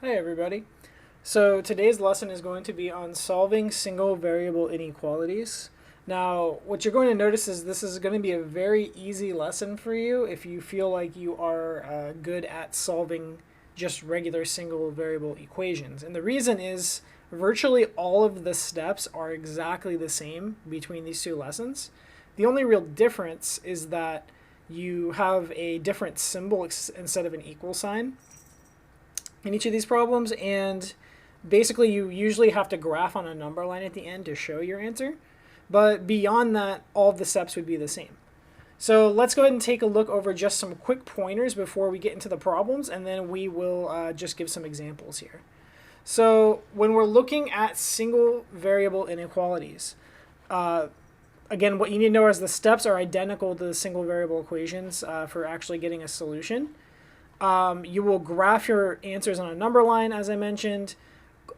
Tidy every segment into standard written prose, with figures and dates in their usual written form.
Hi everybody. So today's lesson is going to be on solving single variable inequalities. Now, what you're going to notice is this is going to be a very easy lesson for you if you feel like you are good at solving just regular single variable equations. And the reason is virtually all of the steps are exactly the same between these two lessons. The only real difference is that you have a different symbol instead of an equal sign in each of these problems, and basically you usually have to graph on a number line at the end to show your answer. But beyond that, all of the steps would be the same. So let's go ahead and take a look over just some quick pointers before we get into the problems, and then we will just give some examples here. So when we're looking at single variable inequalities, again, what you need to know is the steps are identical to the single variable equations for actually getting a solution. You will graph your answers on a number line, as I mentioned.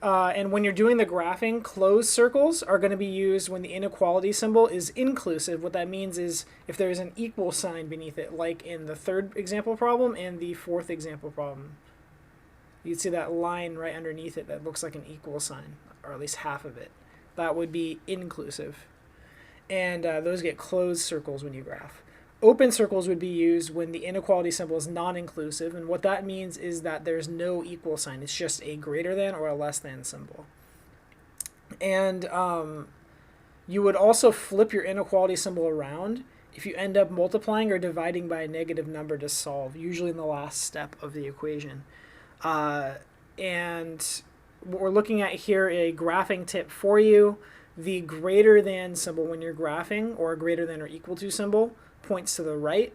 And when you're doing the graphing, closed circles are going to be used when the inequality symbol is inclusive. What that means is if there's an equal sign beneath it, like in the third example problem and the fourth example problem. You'd see that line right underneath it that looks like an equal sign, or at least half of it. That would be inclusive. And those get closed circles when you graph. Open circles would be used when the inequality symbol is non-inclusive, and what that means is that there's no equal sign. It's just a greater than or a less than symbol. And you would also flip your inequality symbol around if you end up multiplying or dividing by a negative number to solve, usually in the last step of the equation. And what we're looking at here, a graphing tip for you. The greater than symbol when you're graphing, or a greater than or equal to symbol, points to the right.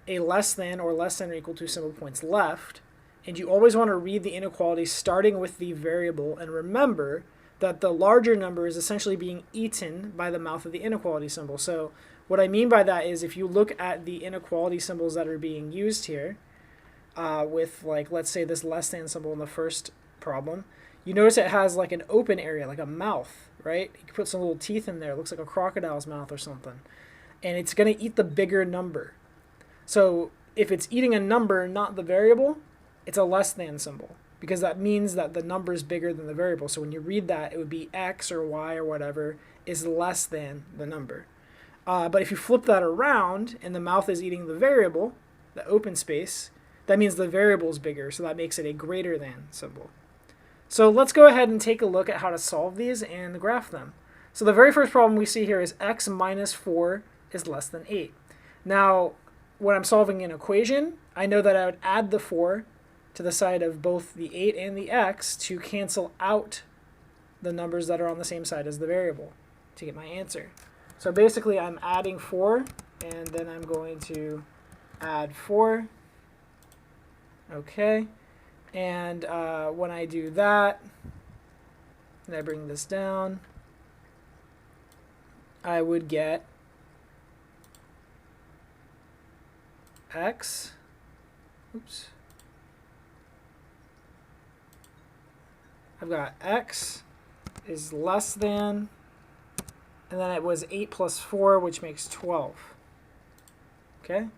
A less than or less than or equal to symbol points left. And you always want to read the inequality starting with the variable, and remember that the larger number is essentially being eaten by the mouth of the inequality symbol. So what I mean by that is if you look at the inequality symbols that are being used here, with, like, let's say this less than symbol in the first problem, you notice it has like an open area, like a mouth, right? You can put some little teeth in there. It looks like a crocodile's mouth or something. And it's going to eat the bigger number. So if it's eating a number, not the variable, it's a less than symbol, because that means that the number is bigger than the variable. So when you read that, it would be x or y or whatever is less than the number. But if you flip that around and the mouth is eating the variable, the open space, that means the variable is bigger. So that makes it a greater than symbol. So let's go ahead and take a look at how to solve these and graph them. So the very first problem we see here is x minus 4 is less than 8. Now, when I'm solving an equation, I know that I would add the 4 to the side of both the 8 and the x to cancel out the numbers that are on the same side as the variable to get my answer. So basically, I'm adding 4, and then I'm going to add 4. Okay. And when I do that, and I bring this down, I would get x, oops, I've got x is less than, and then it was 8 plus 4, which makes 12. Okay?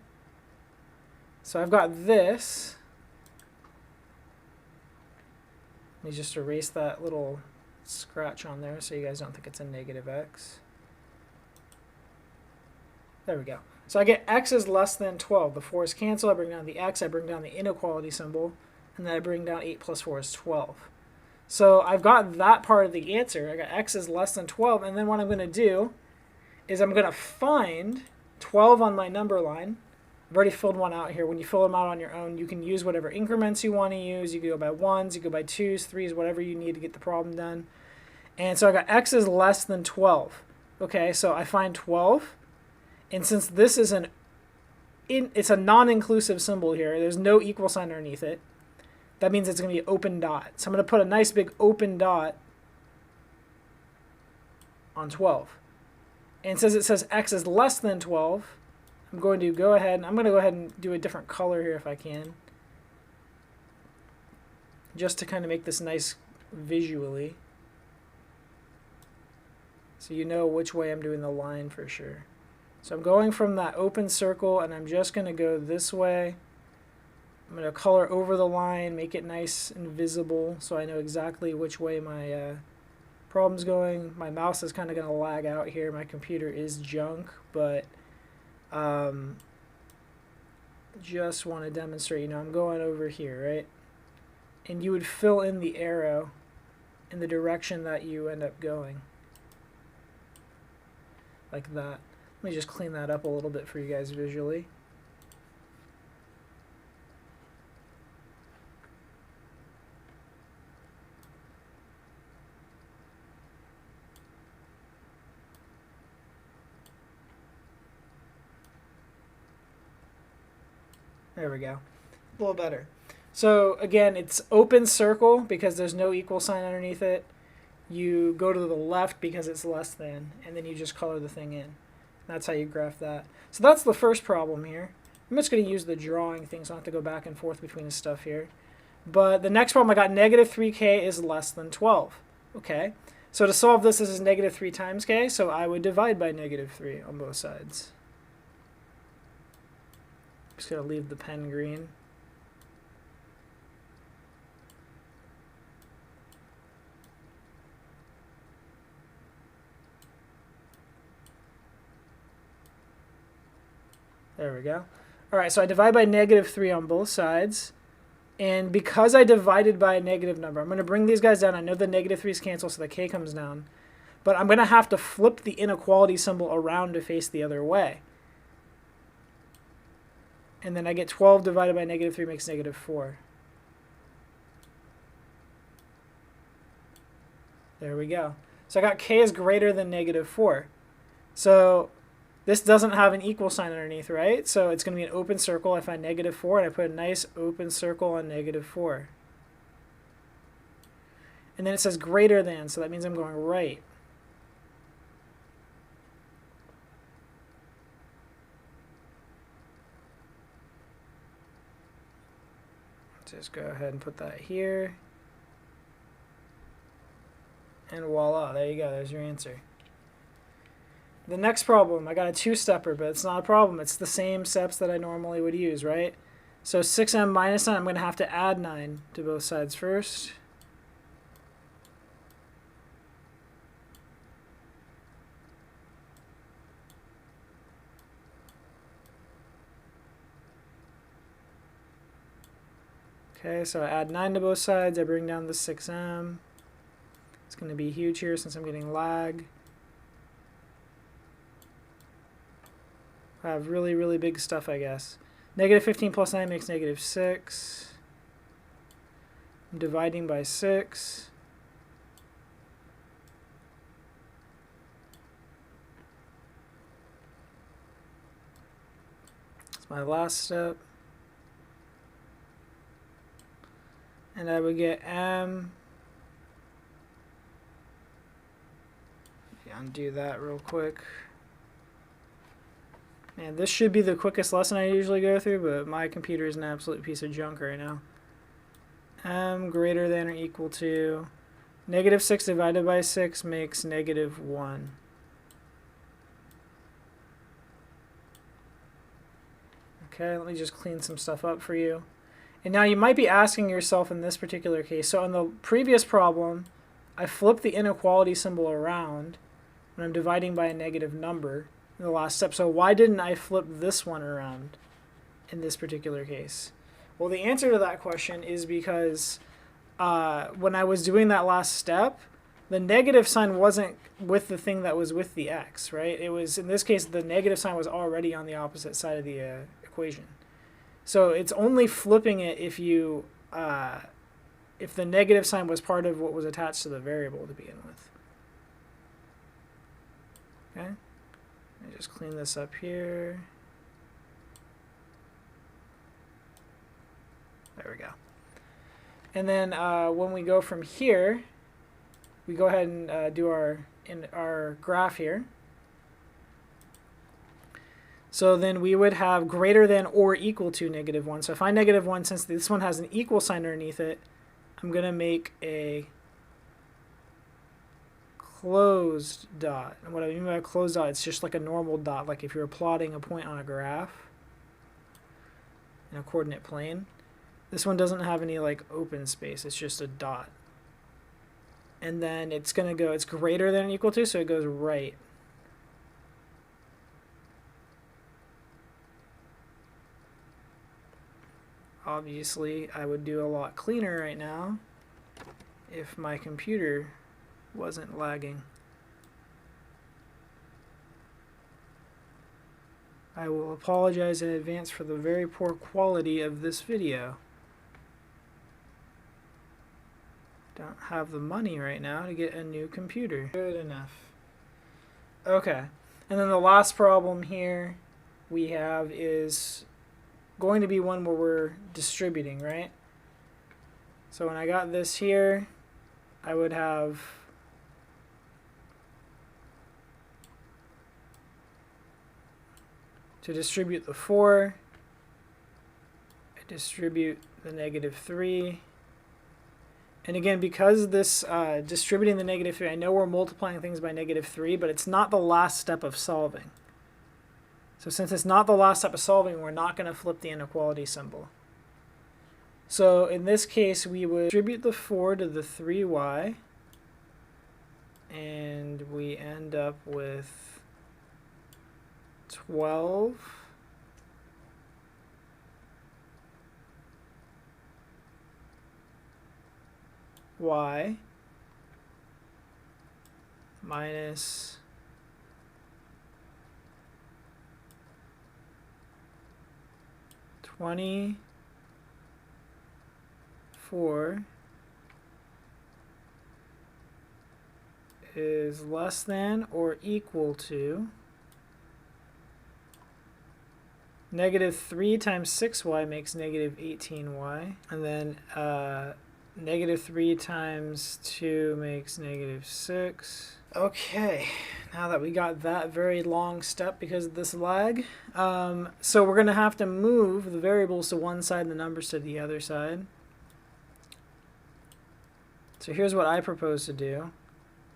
So I've got this. Let me just erase that little scratch on there so you guys don't think it's a negative x. There we go. So I get x is less than 12. The 4's cancel. I bring down the x. I bring down the inequality symbol. And then I bring down 8 plus 4 is 12. So I've got that part of the answer. I got x is less than 12. And then what I'm going to do is I'm going to find 12 on my number line. I've already filled one out here. When you fill them out on your own, you can use whatever increments you want to use. You can go by 1s, you can go by 2s, 3s, whatever you need to get the problem done. And so I got x is less than 12. Okay, so I find 12. And since this is it's a non-inclusive symbol here, there's no equal sign underneath it, that means it's going to be open dot. So I'm going to put a nice big open dot on 12. And since it says x is less than 12, I'm going to go ahead and do a different color here if I can, just to kind of make this nice visually, so you know which way I'm doing the line for sure. So I'm going from that open circle, and I'm just going to go this way I'm going to color over the line, make it nice and visible so I know exactly which way my problem's going. My mouse is kind of going to lag out here. My computer is junk, but just want to demonstrate, you know, I'm going over here, right? And you would fill in the arrow in the direction that you end up going. Like that. Let me just clean that up a little bit for you guys visually. There we go. A little better. So again, it's open circle because there's no equal sign underneath it. You go to the left because it's less than, and then you just color the thing in. That's how you graph that. So that's the first problem here. I'm just going to use the drawing thing so I don't have to go back and forth between the stuff here. But the next problem, I got negative 3k is less than 12. Okay. So to solve this, this is negative 3 times k, so I would divide by negative 3 on both sides. Just going to leave the pen green. There we go. All right, so I divide by negative 3 on both sides. And because I divided by a negative number, I'm going to bring these guys down. I know the negative 3's cancel, so the k comes down. But I'm going to have to flip the inequality symbol around to face the other way. And then I get 12 divided by negative 3 makes negative 4. There we go. So I got k is greater than negative 4. So this doesn't have an equal sign underneath, right? So it's going to be an open circle. I find negative 4, and I put a nice open circle on negative 4. And then it says greater than, so that means I'm going right. Just go ahead and put that here. And voila, there you go, there's your answer. The next problem, I got a two-stepper, but it's not a problem. It's the same steps that I normally would use, right? So 6m minus 9, I'm going to have to add 9 to both sides first. Okay, so I add 9 to both sides. I bring down the 6m. It's going to be huge here since I'm getting lag. I have really, really big stuff, I guess. Negative 15 plus 9 makes negative 6. I'm dividing by 6. That's my last step. And I would get m. Undo that real quick. Man, this should be the quickest lesson I usually go through, but my computer is an absolute piece of junk right now. M greater than or equal to negative 6 divided by 6 makes negative 1. Okay, let me just clean some stuff up for you. And now you might be asking yourself in this particular case, so in the previous problem, I flipped the inequality symbol around when I'm dividing by a negative number in the last step. So why didn't I flip this one around in this particular case? Well, the answer to that question is because when I was doing that last step, the negative sign wasn't with the thing that was with the x, right? It was, in this case, the negative sign was already on the opposite side of the equation. So it's only flipping it if you, if the negative sign was part of what was attached to the variable to begin with. Okay? Let me just clean this up here. There we go. And then when we go from here, we go ahead and do our graph here. So then we would have greater than or equal to negative 1. So if I negative 1, since this one has an equal sign underneath it, I'm going to make a closed dot. And what I mean by a closed dot, it's just like a normal dot, like if you were plotting a point on a graph in a coordinate plane. This one doesn't have any like open space, it's just a dot. And then it's going to go, it's greater than or equal to, so it goes right. Obviously, I would do a lot cleaner right now if my computer wasn't lagging. I will apologize in advance for the very poor quality of this video. Don't have the money right now to get a new computer. Good enough. Okay, and then the last problem here we have is going to be one where we're distributing, right? So when I got this here, I would have to distribute the 4, I distribute the -3. And again, because this distributing the -3, I know we're multiplying things by -3, but it's not the last step of solving. So since it's not the last step of solving, we're not going to flip the inequality symbol. So in this case, we would distribute the 4 to the 3y, and we end up with 12 y minus 24 is less than or equal to -3 times 6y makes -18y, and then -3 times 2 makes -6. Okay, now that we got that very long step because of this lag, so we're going to have to move the variables to one side and the numbers to the other side. So here's what I propose to do.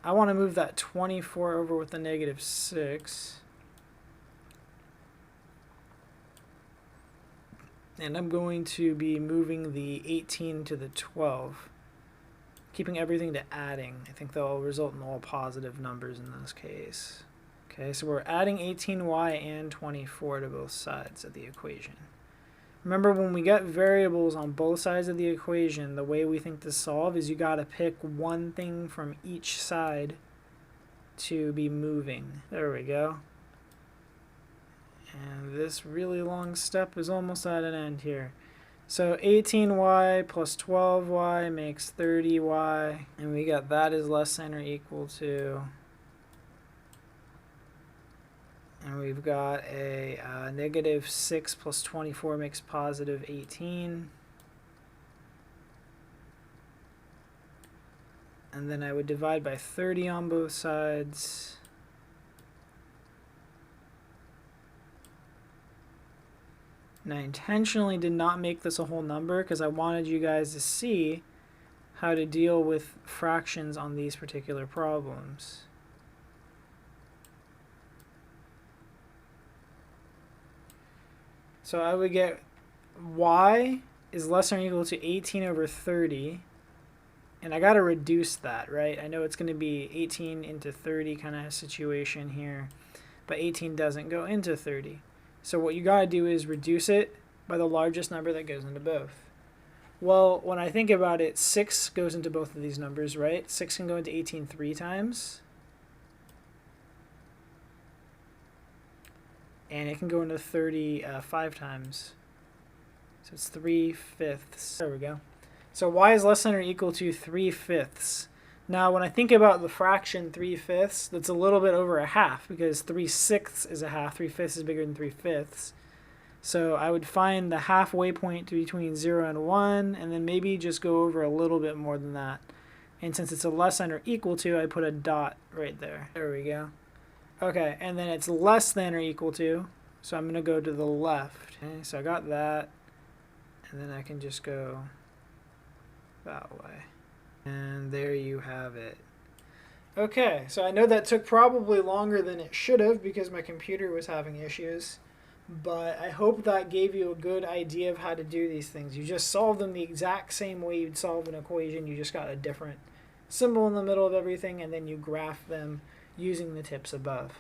I want to move that 24 over with the -6. And I'm going to be moving the 18 to the 12, keeping everything to adding. I think they'll result in all positive numbers in this case. Okay, so we're adding 18y and 24 to both sides of the equation. Remember, when we get variables on both sides of the equation, the way we think to solve is you got to pick one thing from each side to be moving. There we go. And this really long step is almost at an end here. So 18y plus 12y makes 30y, and we got that is less than or equal to, and we've got a -6 plus 24 makes positive 18. And then I would divide by 30 on both sides. And I intentionally did not make this a whole number because I wanted you guys to see how to deal with fractions on these particular problems. So I would get y is less than or equal to 18 over 30. And I got to reduce that, right? I know it's going to be 18 into 30 kind of situation here, but 18 doesn't go into 30. So what you got to do is reduce it by the largest number that goes into both. Well, when I think about it, 6 goes into both of these numbers, right? 6 can go into 18 3 times. And it can go into 30 5 times. So it's 3/5. There we go. So y is less than or equal to 3/5. Now, when I think about the fraction 3/5, that's a little bit over a half because 3/6 is a half. 3/5 is bigger than 3/5. So I would find the halfway point between 0 and 1, and then maybe just go over a little bit more than that. And since it's a less than or equal to, I put a dot right there. There we go. Okay, and then it's less than or equal to, so I'm going to go to the left. Okay, so I got that, and then I can just go that way. And there you have it. Okay, so I know that took probably longer than it should have because my computer was having issues. But I hope that gave you a good idea of how to do these things. You just solve them the exact same way you'd solve an equation. You just got a different symbol in the middle of everything, and then you graph them using the tips above.